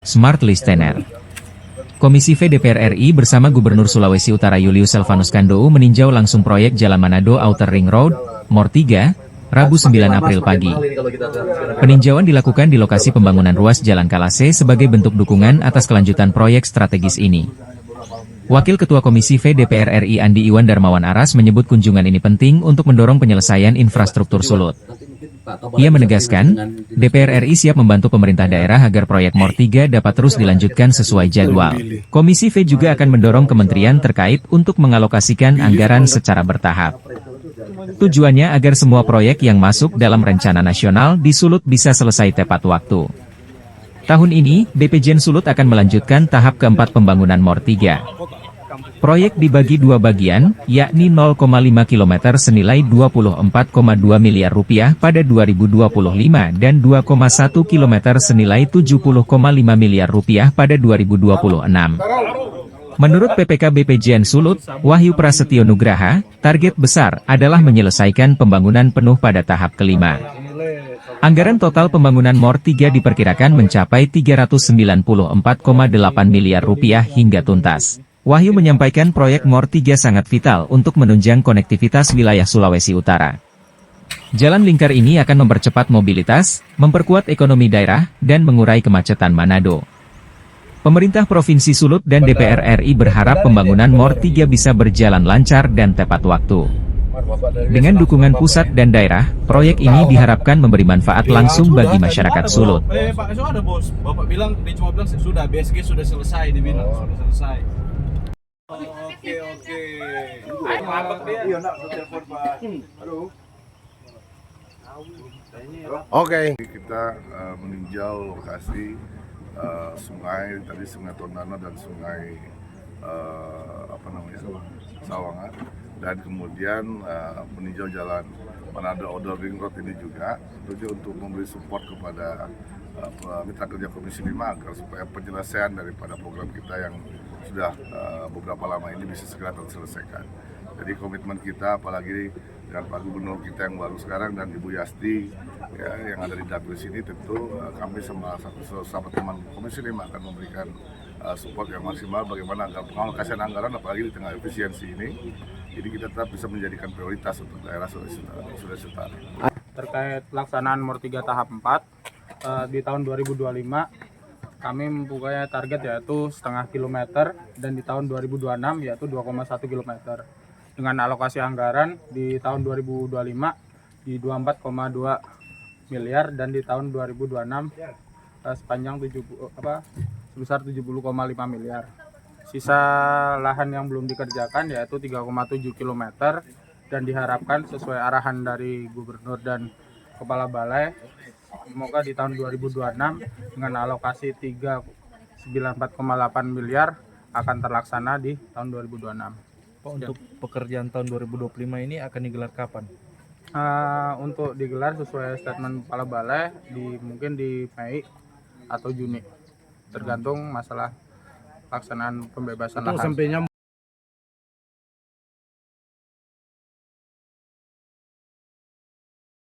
Smart Listener. Komisi V DPR RI bersama Gubernur Sulawesi Utara Julius Selvanus Kandou meninjau langsung proyek Jalan Manado Outer Ring Road, MOR 3, Rabu 9 April pagi. Peninjauan dilakukan di lokasi pembangunan ruas Jalan Kalase sebagai bentuk dukungan atas kelanjutan proyek strategis ini. Wakil Ketua Komisi V DPR RI Andi Iwan Darmawan Aras menyebut kunjungan ini penting untuk mendorong penyelesaian infrastruktur Sulut. Ia menegaskan, DPR RI siap membantu pemerintah daerah agar proyek MOR 3 dapat terus dilanjutkan sesuai jadwal. Komisi V juga akan mendorong kementerian terkait untuk mengalokasikan anggaran secara bertahap. Tujuannya agar semua proyek yang masuk dalam rencana nasional di Sulut bisa selesai tepat waktu. Tahun ini, BPJN Sulut akan melanjutkan tahap keempat pembangunan MOR 3. Proyek dibagi dua bagian, yakni 0,5 km senilai Rp24,2 miliar pada 2025 dan 2,1 km senilai Rp70,5 miliar pada 2026. Menurut PPK BPJN Sulut, Wahyu Prasetyo Nugraha, target besar adalah menyelesaikan pembangunan penuh pada tahap kelima. Anggaran total pembangunan MOR 3 diperkirakan mencapai Rp394,8 miliar hingga tuntas. Wahyu menyampaikan proyek MOR 3 sangat vital untuk menunjang konektivitas wilayah Sulawesi Utara. Jalan lingkar ini akan mempercepat mobilitas, memperkuat ekonomi daerah, dan mengurai kemacetan Manado. Pemerintah Provinsi Sulut dan DPR RI berharap pembangunan MOR 3 bisa berjalan lancar dan tepat waktu. Dengan dukungan pusat dan daerah, proyek ini diharapkan memberi manfaat langsung bagi masyarakat Sulut. Pak, esok ada bos. Bapak bilang, dia cuma bilang sudah BSG sudah selesai, dibilang sudah selesai. Oke. Iya, nak, telepon Pak. Aduh. Oke, kita meninjau lokasi sungai, tadi Sungai Tondano dan Sungai Sawangan, dan kemudian meninjau Jalan Manado Outer Ring Road ini juga tentunya untuk memberi support kepada mitra kerja Komisi 5 agar supaya penyelesaian daripada program kita yang sudah beberapa lama ini bisa segera terselesaikan. Jadi komitmen kita, apalagi dengan Pak Gubernur kita yang baru sekarang dan Ibu Yasti ya, yang ada di dapil sini, tentu kami sama teman Komisi 5 akan memberikan support yang maksimal bagaimana agar pengalokasian anggaran apalagi di tengah efisiensi ini, jadi kita tetap bisa menjadikan prioritas untuk daerah Sulawesi Utara. Terkait pelaksanaan MOR 3 tahap 4 di tahun 2025, kami mempunyai target yaitu setengah kilometer, dan di tahun 2026 yaitu 2,1 km. Dengan alokasi anggaran di tahun 2025 di 24,2 miliar dan di tahun 2026 sepanjang sebesar 70,5 miliar. Sisa lahan yang belum dikerjakan yaitu 3,7 km dan diharapkan sesuai arahan dari Gubernur dan Kepala Balai, semoga di tahun 2026 dengan alokasi 394,8 miliar akan terlaksana di tahun 2026. Pak, untuk pekerjaan tahun 2025 ini akan digelar kapan? Untuk digelar sesuai statement Kepala Balai mungkin di Mei atau Juni, tergantung masalah pelaksanaan pembebasan lahan.